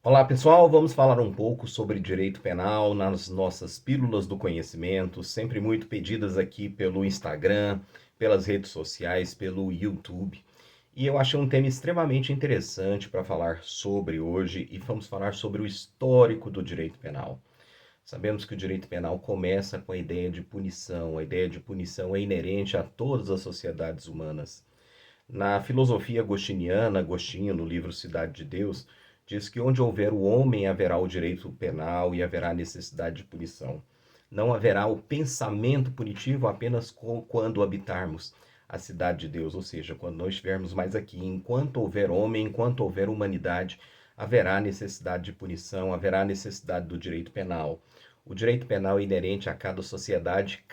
Olá pessoal, vamos falar um pouco sobre direito penal nas nossas pílulas do conhecimento, sempre muito pedidas aqui pelo Instagram, pelas redes sociais, pelo YouTube. E eu achei um tema extremamente interessante para falar sobre hoje e vamos falar sobre o histórico do direito penal. Sabemos que o direito penal começa com a ideia de punição. A ideia de punição é inerente a todas as sociedades humanas. Na filosofia agostiniana, Agostinho, no livro Cidade de Deus, diz que onde houver o homem haverá o direito penal e haverá a necessidade de punição. Não haverá o pensamento punitivo apenas quando habitarmos a cidade de Deus, ou seja, quando não estivermos mais aqui. Enquanto houver homem, enquanto houver humanidade, haverá necessidade de punição, haverá necessidade do direito penal. O direito penal é inerente a cada sociedade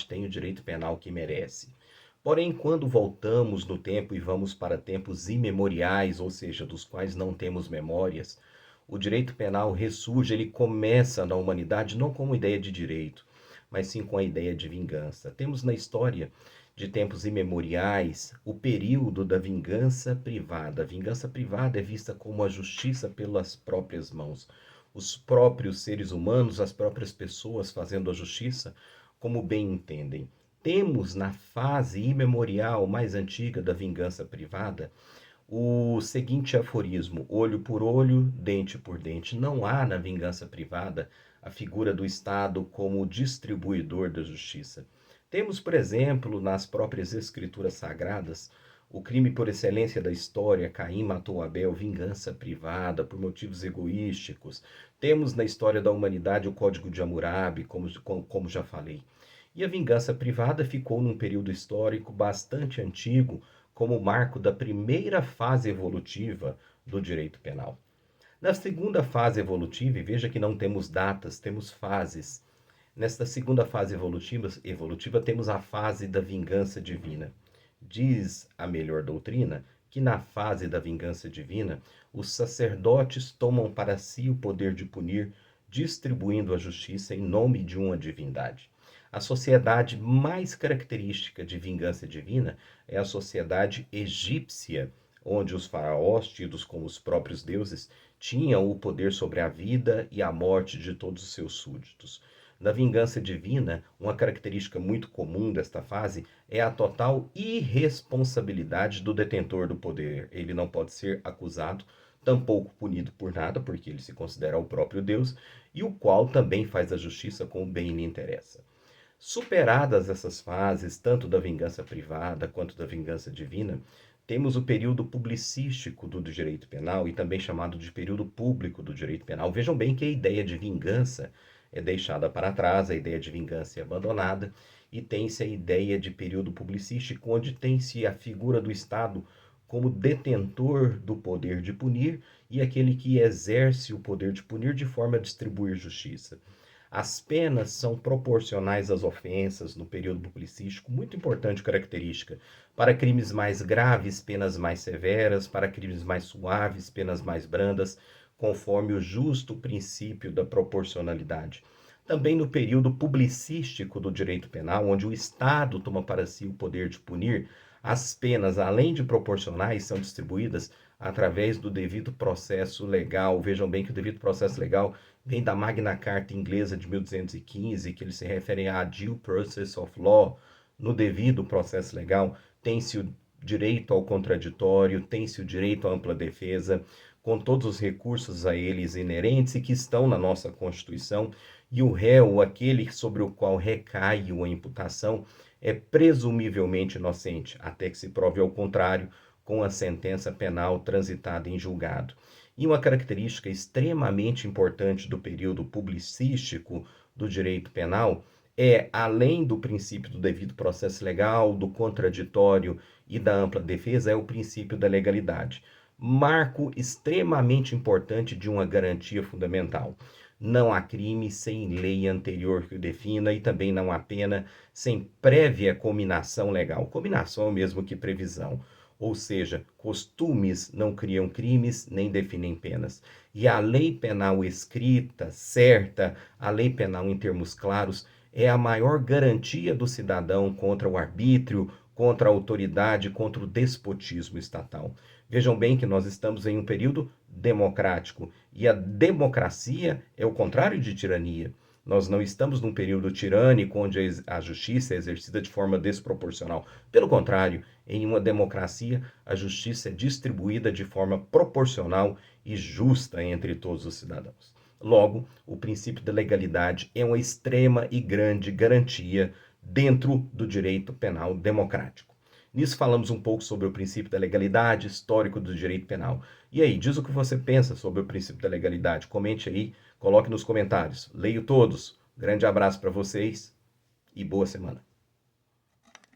tem o direito penal que merece. Porém, quando voltamos no tempo e vamos para tempos imemoriais, ou seja, dos quais não temos memórias, o direito penal ressurge, ele começa na humanidade não como ideia de direito, mas sim com a ideia de vingança. Temos na história de tempos imemoriais o período da vingança privada. A vingança privada é vista como a justiça pelas próprias mãos. Os próprios seres humanos, as próprias pessoas fazendo a justiça como bem entendem. Temos na fase imemorial mais antiga da vingança privada o seguinte aforismo: olho por olho, dente por dente. Não há na vingança privada a figura do Estado como distribuidor da justiça. Temos, por exemplo, nas próprias escrituras sagradas, o crime por excelência da história: Caim matou Abel, vingança privada por motivos egoísticos. Temos na história da humanidade o Código de Hammurabi, como já falei. E a vingança privada ficou num período histórico bastante antigo, como marco da primeira fase evolutiva do direito penal. Na segunda fase evolutiva, e veja que não temos datas, temos fases. Nesta segunda fase evolutiva temos a fase da vingança divina. Diz a melhor doutrina que na fase da vingança divina, os sacerdotes tomam para si o poder de punir, distribuindo a justiça em nome de uma divindade. A sociedade mais característica de vingança divina é a sociedade egípcia, onde os faraós, tidos como os próprios deuses, tinham o poder sobre a vida e a morte de todos os seus súditos. Na vingança divina, uma característica muito comum desta fase é a total irresponsabilidade do detentor do poder. Ele não pode ser acusado, tampouco punido por nada, porque ele se considera o próprio Deus, e o qual também faz a justiça com o bem lhe interessa. Superadas essas fases, tanto da vingança privada quanto da vingança divina, temos o período publicístico do direito penal e também chamado de período público do direito penal. Vejam bem que a ideia de vingança é deixada para trás, a ideia de vingança é abandonada e tem-se a ideia de período publicístico, onde tem-se a figura do Estado como detentor do poder de punir e aquele que exerce o poder de punir de forma a distribuir justiça. As penas são proporcionais às ofensas no período publicístico, muito importante característica. Para crimes mais graves, penas mais severas; para crimes mais suaves, penas mais brandas, conforme o justo princípio da proporcionalidade. Também no período publicístico do direito penal, onde o Estado toma para si o poder de punir, as penas, além de proporcionais, são distribuídas através do devido processo legal. Vejam bem que o devido processo legal vem da Magna Carta inglesa de 1215, que eles se referem a due process of law. No devido processo legal, tem-se o direito ao contraditório, tem-se o direito à ampla defesa, com todos os recursos a eles inerentes e que estão na nossa Constituição, e o réu, aquele sobre o qual recai a imputação, é presumivelmente inocente, até que se prove ao contrário, com a sentença penal transitada em julgado. E uma característica extremamente importante do período publicístico do direito penal é, além do princípio do devido processo legal, do contraditório e da ampla defesa, é o princípio da legalidade. Marco extremamente importante de uma garantia fundamental. Não há crime sem lei anterior que o defina e também não há pena sem prévia cominação legal. Cominação é o mesmo que previsão. Ou seja, costumes não criam crimes nem definem penas. E a lei penal escrita, certa, a lei penal em termos claros, é a maior garantia do cidadão contra o arbítrio, contra a autoridade, contra o despotismo estatal. Vejam bem que nós estamos em um período democrático. E a democracia é o contrário de tirania. Nós não estamos num período tirânico onde a justiça é exercida de forma desproporcional. Pelo contrário, em uma democracia, a justiça é distribuída de forma proporcional e justa entre todos os cidadãos. Logo, o princípio da legalidade é uma extrema e grande garantia dentro do direito penal democrático. Nisso falamos um pouco sobre o princípio da legalidade, histórico do direito penal. E aí, diz o que você pensa sobre o princípio da legalidade. Comente aí, coloque nos comentários. Leio todos. Grande abraço para vocês e boa semana.